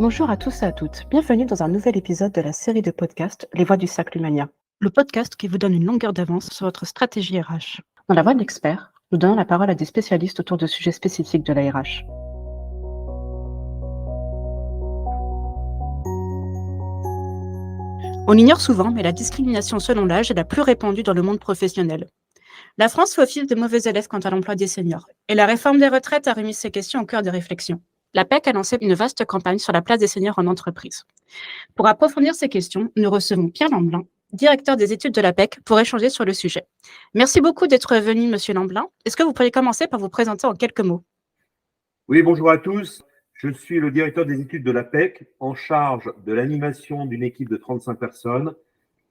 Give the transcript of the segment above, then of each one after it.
Bonjour à tous et à toutes. Bienvenue dans un nouvel épisode de la série de podcasts Les Voix du Cercle Humania. Le podcast qui vous donne une longueur d'avance sur votre stratégie RH. Dans la voix de l'expert, nous donnons la parole à des spécialistes autour de sujets spécifiques de la RH. On l'ignore souvent, mais la discrimination selon l'âge est la plus répandue dans le monde professionnel. La France fait office de mauvais élève quant à l'emploi des seniors, et la réforme des retraites a remis ces questions au cœur des réflexions. La PEC a lancé une vaste campagne sur la place des seniors en entreprise. Pour approfondir ces questions, nous recevons Pierre Lamblin, directeur des études de la PEC, pour échanger sur le sujet. Merci beaucoup d'être venu, Monsieur Lamblin. Est-ce que vous pourriez commencer par vous présenter en quelques mots? Oui, bonjour à tous. Je suis le directeur des études de la PEC, en charge de l'animation d'une équipe de 35 personnes,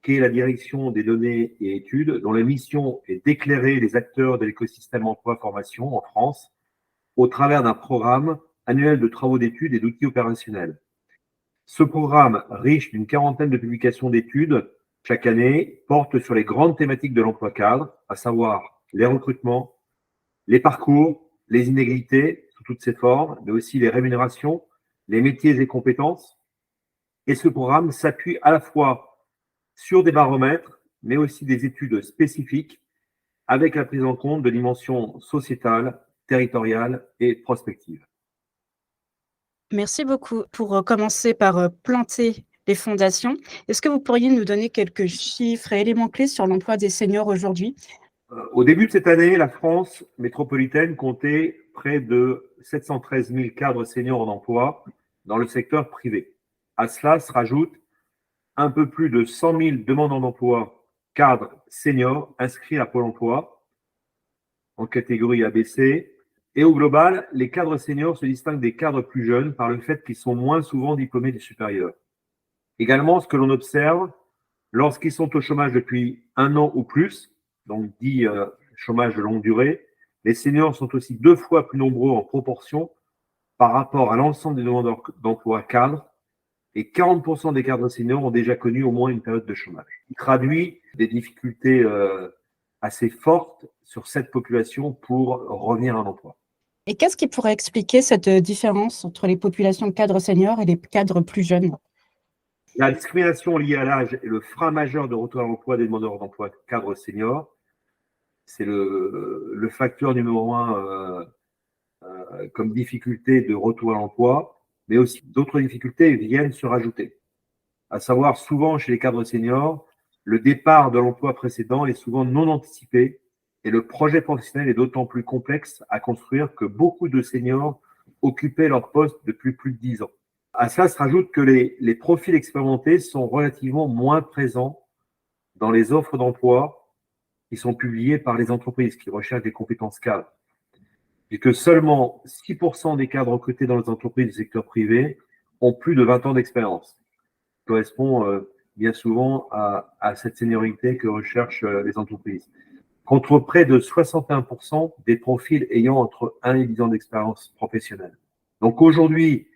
qui est la direction des données et études, dont la mission est d'éclairer les acteurs de l'écosystème emploi-formation en France au travers d'un programme annuel de travaux d'études et d'outils opérationnels. Ce programme, riche d'une quarantaine de publications d'études chaque année, porte sur les grandes thématiques de l'emploi cadre, à savoir les recrutements, les parcours, les inégalités sous toutes ses formes, mais aussi les rémunérations, les métiers et compétences. Et ce programme s'appuie à la fois sur des baromètres, mais aussi des études spécifiques avec la prise en compte de dimensions sociétales, territoriales et prospectives. Merci beaucoup. Pour commencer par planter les fondations, est-ce que vous pourriez nous donner quelques chiffres et éléments clés sur l'emploi des seniors aujourd'hui? Au début de cette année, la France métropolitaine comptait près de 713 000 cadres seniors en emploi dans le secteur privé. À cela se rajoute un peu plus de 100 000 demandeurs d'emploi cadres seniors inscrits à Pôle emploi en catégorie ABC. Et au global, les cadres seniors se distinguent des cadres plus jeunes par le fait qu'ils sont moins souvent diplômés du supérieur. Également, ce que l'on observe, lorsqu'ils sont au chômage depuis 1 an ou plus, donc dit chômage de longue durée, les seniors sont aussi 2 fois plus nombreux en proportion par rapport à l'ensemble des demandeurs d'emploi cadres, et 40% des cadres seniors ont déjà connu au moins une période de chômage. Il traduit des difficultés assez fortes sur cette population pour revenir à un emploi. Et qu'est-ce qui pourrait expliquer cette différence entre les populations cadres seniors et les cadres plus jeunes? La discrimination liée à l'âge est le frein majeur de retour à l'emploi des demandeurs d'emploi cadres seniors. C'est le facteur numéro 1 comme difficulté de retour à l'emploi, mais aussi d'autres difficultés viennent se rajouter. À savoir, souvent chez les cadres seniors, le départ de l'emploi précédent est souvent non anticipé et le projet professionnel est d'autant plus complexe à construire que beaucoup de seniors occupaient leur poste depuis plus de 10 ans. À cela se rajoute que les profils expérimentés sont relativement moins présents dans les offres d'emploi qui sont publiées par les entreprises qui recherchent des compétences cadres. Et que seulement 6% des cadres recrutés dans les entreprises du secteur privé ont plus de 20 ans d'expérience. Ça correspond bien souvent à cette seniorité que recherchent les entreprises. Contre près de 61% des profils ayant entre 1 et 10 ans d'expérience professionnelle. Donc aujourd'hui,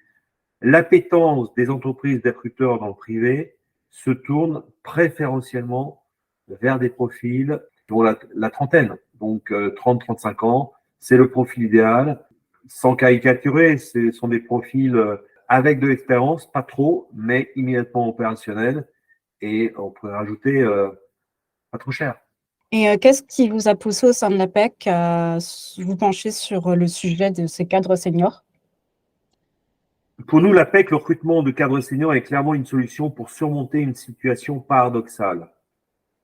l'appétence des entreprises des recruteurs dans le privé se tourne préférentiellement vers des profils qui ont la trentaine, donc 30-35 ans. C'est le profil idéal. Sans caricaturer, ce sont des profils avec de l'expérience, pas trop, mais immédiatement opérationnels. Et on pourrait rajouter pas trop cher. Et qu'est-ce qui vous a poussé au sein de la PEC à vous pencher sur le sujet de ces cadres seniors? Pour nous, la PEC, le recrutement de cadres seniors est clairement une solution pour surmonter une situation paradoxale,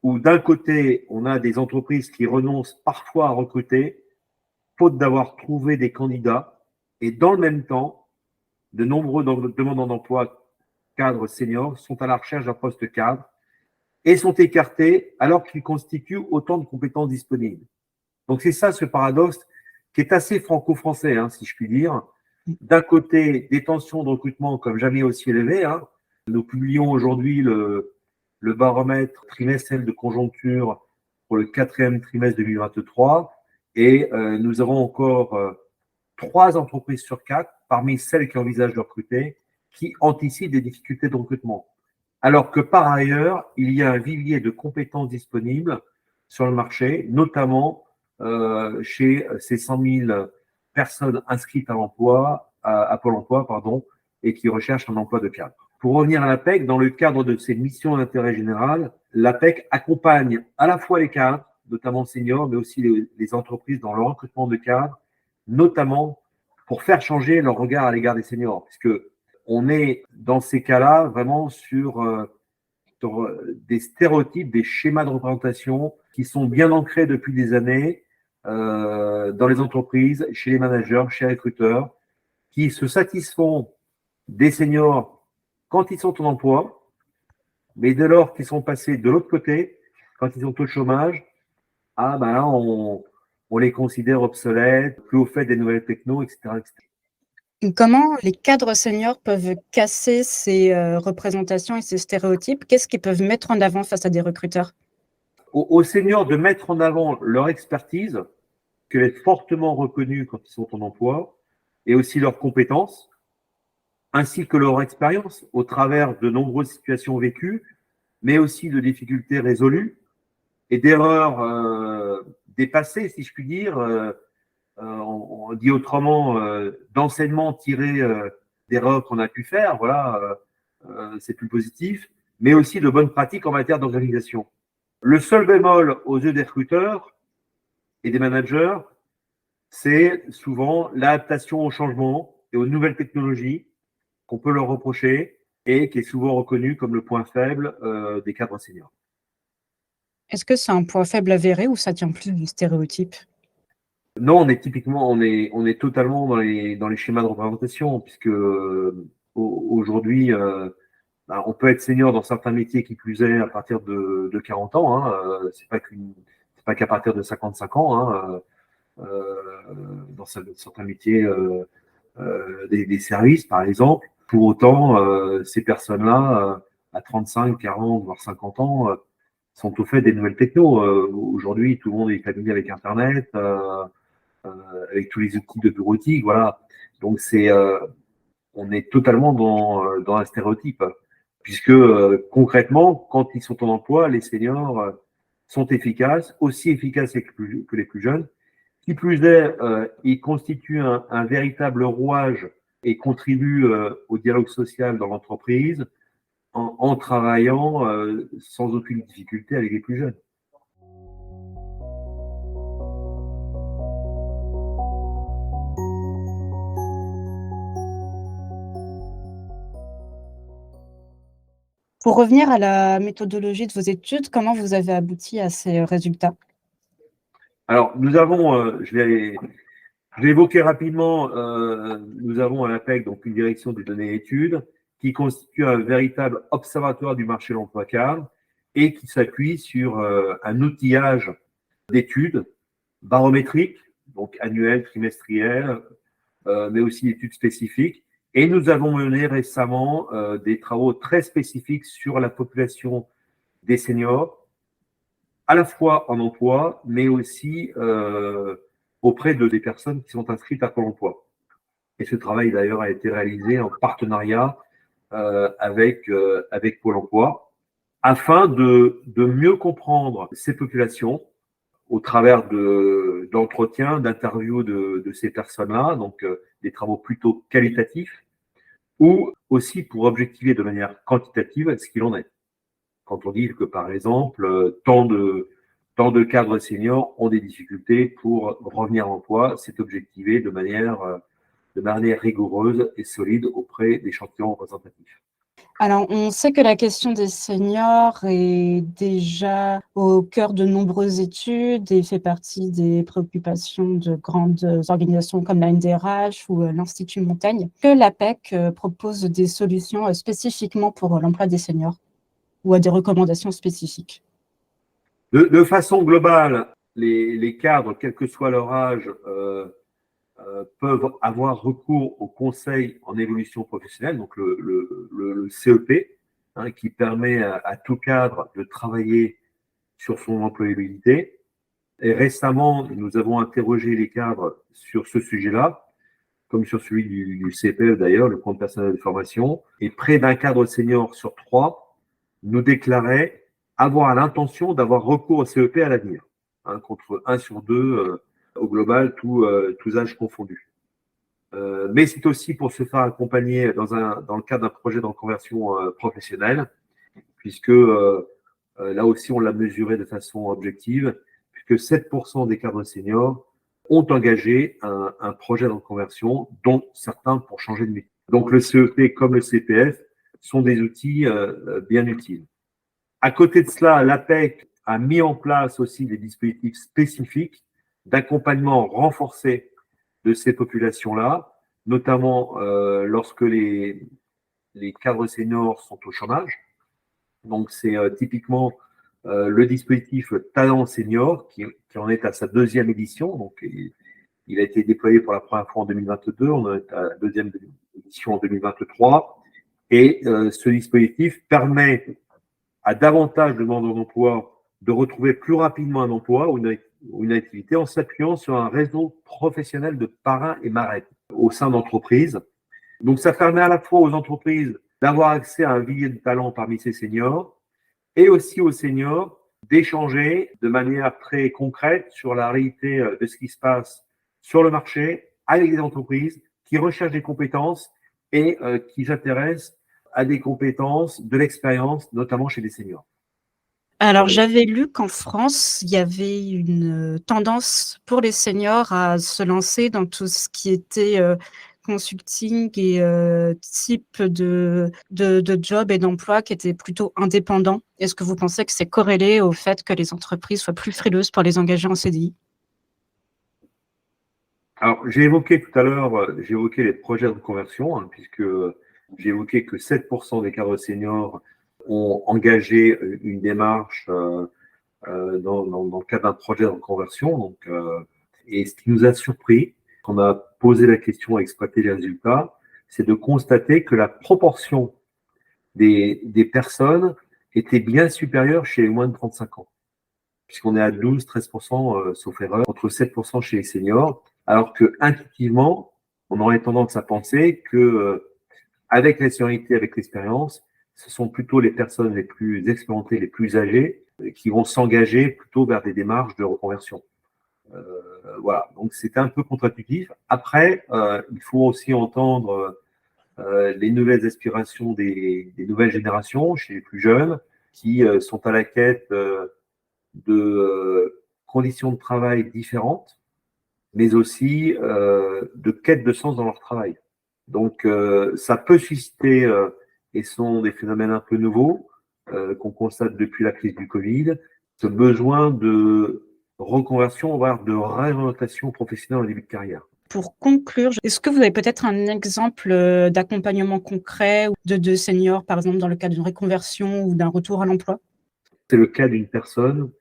où d'un côté, on a des entreprises qui renoncent parfois à recruter, faute d'avoir trouvé des candidats, et dans le même temps, de nombreux demandeurs d'emploi cadres seniors sont à la recherche d'un poste cadre et sont écartés alors qu'ils constituent autant de compétences disponibles. Donc c'est ça ce paradoxe qui est assez franco-français, si je puis dire. D'un côté, des tensions de recrutement comme jamais aussi élevées. Nous publions aujourd'hui le baromètre trimestriel de conjoncture pour le 4e trimestre 2023 et nous avons encore 3 entreprises sur 4 parmi celles qui envisagent de recruter qui anticipent des difficultés de recrutement. Alors que par ailleurs, il y a un vivier de compétences disponibles sur le marché, notamment chez ces 100 000 personnes inscrites à l'emploi, à Pôle emploi, et qui recherchent un emploi de cadre. Pour revenir à l'APEC, dans le cadre de ses missions d'intérêt général, l'APEC accompagne à la fois les cadres, notamment seniors, mais aussi les entreprises dans le recrutement de cadres, notamment pour faire changer leur regard à l'égard des seniors, puisque on est dans ces cas-là vraiment sur des stéréotypes, des schémas de représentation qui sont bien ancrés depuis des années dans les entreprises, chez les managers, chez les recruteurs, qui se satisfont des seniors quand ils sont en emploi, mais dès lors qu'ils sont passés de l'autre côté, quand ils sont au chômage, ah ben là, on les considère obsolètes, plus au fait des nouvelles technos, etc., etc. Comment les cadres seniors peuvent casser ces représentations et ces stéréotypes? Qu'est-ce qu'ils peuvent mettre en avant face à des recruteurs? Aux seniors de mettre en avant leur expertise, qu'elle est fortement reconnue quand ils sont en emploi, et aussi leurs compétences, ainsi que leur expérience au travers de nombreuses situations vécues, mais aussi de difficultés résolues et d'erreurs dépassées, si je puis dire, on dit autrement, d'enseignements tirés d'erreurs qu'on a pu faire, voilà, c'est plus positif, mais aussi de bonnes pratiques en matière d'organisation. Le seul bémol aux yeux des recruteurs et des managers, c'est souvent l'adaptation au changement et aux nouvelles technologies qu'on peut leur reprocher et qui est souvent reconnu comme le point faible des cadres seniors. Est-ce que c'est un point faible avéré ou ça tient plus du stéréotype? Non, on est totalement dans les schémas de représentation, puisque aujourd'hui, on peut être senior dans certains métiers qui plus est à partir de 40 ans. Hein, c'est pas qu'à partir de 55 ans. Hein, dans certains métiers des services, par exemple. Pour autant, ces personnes-là, à 35, 40, voire 50 ans, sont au fait des nouvelles technos. Aujourd'hui, tout le monde est familier avec Internet, avec tous les outils de bureautique, voilà. Donc, on est totalement dans un stéréotype, puisque concrètement, quand ils sont en emploi, les seniors sont efficaces, aussi efficaces que les plus jeunes. Qui plus est, ils constituent un véritable rouage et contribuent au dialogue social dans l'entreprise en travaillant sans aucune difficulté avec les plus jeunes. Pour revenir à la méthodologie de vos études, comment vous avez abouti à ces résultats? Alors, nous avons, je l'ai évoqué rapidement, nous avons à l'APEC donc une direction des données et études qui constitue un véritable observatoire du marché de l'emploi cadre et qui s'appuie sur un outillage d'études barométriques, donc annuelles, trimestrielles, mais aussi d'études spécifiques. Et nous avons mené récemment des travaux très spécifiques sur la population des seniors, à la fois en emploi, mais aussi auprès des personnes qui sont inscrites à Pôle emploi. Et ce travail, d'ailleurs, a été réalisé en partenariat avec Pôle emploi, afin de mieux comprendre ces populations au travers d'entretiens, d'interviews de ces personnes-là, donc des travaux plutôt qualitatifs, ou aussi pour objectiver de manière quantitative ce qu'il en est. Quand on dit que, par exemple, tant de cadres seniors ont des difficultés pour revenir à l'emploi, c'est objectivé de manière rigoureuse et solide auprès d'échantillons représentatifs. Alors, on sait que la question des seniors est déjà au cœur de nombreuses études et fait partie des préoccupations de grandes organisations comme la NDRH ou l'Institut Montaigne. Que l'APEC propose des solutions spécifiquement pour l'emploi des seniors ou à des recommandations spécifiques? De façon globale, les cadres, quel que soit leur âge, peuvent avoir recours au conseil en évolution professionnelle, donc le CEP, hein, qui permet à tout cadre de travailler sur son employabilité. Et récemment, nous avons interrogé les cadres sur ce sujet-là, comme sur celui du CPF d'ailleurs, le compte personnel de formation. Et près d'un cadre senior sur 3 nous déclarait avoir l'intention d'avoir recours au CEP à l'avenir, hein, contre 1 sur 2 au global, tous âges confondus. Mais c'est aussi pour se faire accompagner dans le cadre d'un projet de reconversion professionnelle, puisque là aussi on l'a mesuré de façon objective, puisque 7% des cadres seniors ont engagé un projet de reconversion, dont certains pour changer de métier. Donc le CEP comme le CPF sont des outils bien utiles. À côté de cela, l'APEC a mis en place aussi des dispositifs spécifiques d'accompagnement renforcé de ces populations-là, notamment lorsque les cadres seniors sont au chômage. Donc, c'est typiquement le dispositif Talent Senior qui en est à sa deuxième édition. Donc, il a été déployé pour la première fois en 2022. On est à la deuxième édition en 2023. Et ce dispositif permet à davantage de demandeurs d'emploi de retrouver plus rapidement un emploi ou une activité en s'appuyant sur un réseau professionnel de parrains et marraines au sein d'entreprises. Donc, ça permet à la fois aux entreprises d'avoir accès à un vivier de talent parmi ces seniors et aussi aux seniors d'échanger de manière très concrète sur la réalité de ce qui se passe sur le marché avec des entreprises qui recherchent des compétences et qui s'intéressent à des compétences, de l'expérience, notamment chez les seniors. Alors, j'avais lu qu'en France, il y avait une tendance pour les seniors à se lancer dans tout ce qui était consulting et type de job et d'emploi qui était plutôt indépendant. Est-ce que vous pensez que c'est corrélé au fait que les entreprises soient plus frileuses pour les engager en CDI? Alors, j'ai évoqué tout à l'heure, les projets de conversion, hein, puisque j'ai évoqué que 7% des cadres seniors ont engagé une démarche dans le cadre d'un projet de conversion. Donc, et ce qui nous a surpris, quand on a posé la question et exploité les résultats, c'est de constater que la proportion des personnes était bien supérieure chez les moins de 35 ans, puisqu'on est à 12-13%, sauf erreur, contre 7% chez les seniors, alors que intuitivement, on aurait tendance à penser que avec la seniorité, avec l'expérience, ce sont plutôt les personnes les plus expérimentées, les plus âgées, qui vont s'engager plutôt vers des démarches de reconversion. Voilà, donc c'était un peu contre-intuitif. Après, il faut aussi entendre les nouvelles aspirations des nouvelles générations chez les plus jeunes qui sont à la quête de conditions de travail différentes, mais aussi de quête de sens dans leur travail. Donc, ça peut susciter, et ce sont des phénomènes un peu nouveaux qu'on constate depuis la crise du Covid, ce besoin de reconversion, voire de réorientation professionnelle en début de carrière. Pour conclure, est-ce que vous avez peut-être un exemple d'accompagnement concret de seniors, par exemple dans le cadre d'une reconversion ou d'un retour à l'emploi? C'est le cas d'une personne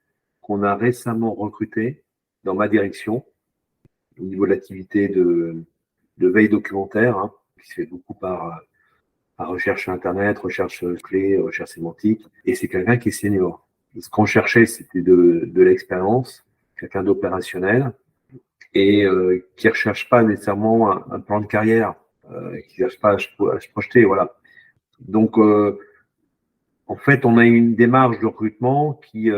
qu'on a récemment recrutée dans ma direction au niveau de l'activité de veille documentaire, hein, qui se fait beaucoup par recherche sur Internet, recherche clé, recherche sémantique. Et c'est quelqu'un qui est senior. Ce qu'on cherchait, c'était de l'expérience, quelqu'un d'opérationnel et qui ne recherche pas nécessairement un plan de carrière, qui ne cherche pas à se projeter. Voilà. Donc, en fait, on a une démarche de recrutement qui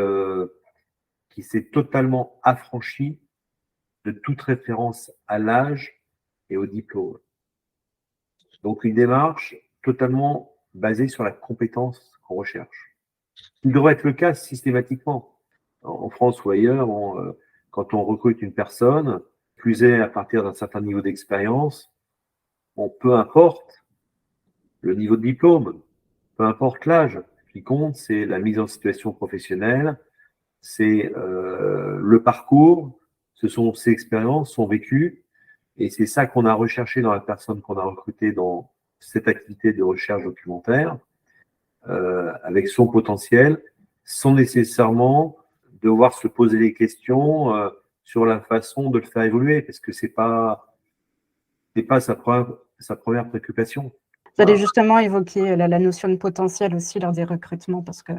s'est totalement affranchie de toute référence à l'âge et au diplôme. Donc, une démarche totalement basée sur la compétence qu'on recherche. Il devrait être le cas systématiquement. En France ou ailleurs, quand on recrute une personne, plus est à partir d'un certain niveau d'expérience, peu importe le niveau de diplôme, peu importe l'âge, ce qui compte, c'est la mise en situation professionnelle, c'est le parcours, ce sont ses expériences, son vécu, et c'est ça qu'on a recherché dans la personne qu'on a recrutée dans cette activité de recherche documentaire, avec son potentiel, sans nécessairement devoir se poser des questions sur la façon de le faire évoluer, parce que c'est pas sa première préoccupation. Vous allez justement évoquer la notion de potentiel aussi lors des recrutements, parce que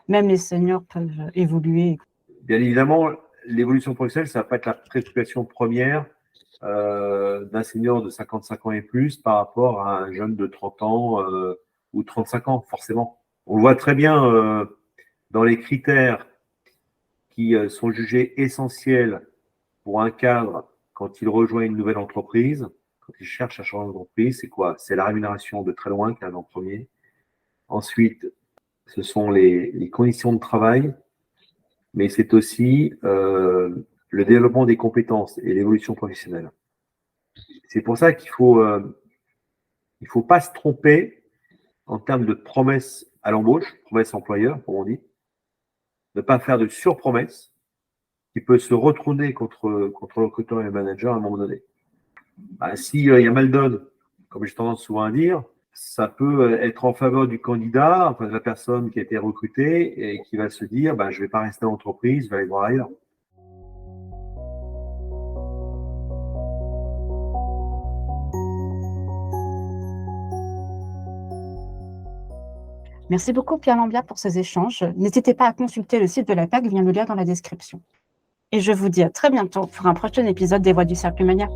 même les seniors peuvent évoluer. Bien évidemment, l'évolution professionnelle, ça va pas être la préoccupation première d'un senior de 55 ans et plus par rapport à un jeune de 30 ans ou 35 ans, forcément. On voit très bien dans les critères qui sont jugés essentiels pour un cadre quand il rejoint une nouvelle entreprise, quand ils cherchent à changer d'entreprise, c'est quoi? C'est la rémunération de très loin qui arrive en premier. Ensuite, ce sont les conditions de travail, mais c'est aussi le développement des compétences et l'évolution professionnelle. C'est pour ça qu'il faut pas se tromper en termes de promesses à l'embauche, promesses employeurs, comme on dit, ne pas faire de surpromesses qui peut se retourner contre le recruteur et le manager à un moment donné. S'il y a mal donne, comme j'ai tendance souvent à dire, ça peut être en faveur du candidat, enfin de la personne qui a été recrutée et qui va se dire je ne vais pas rester en entreprise, je vais aller voir ailleurs. Merci beaucoup Pierre Lambiat pour ces échanges. N'hésitez pas à consulter le site de la PAC via le lien dans la description. Et je vous dis à très bientôt pour un prochain épisode des Voix du Cercle Humanien.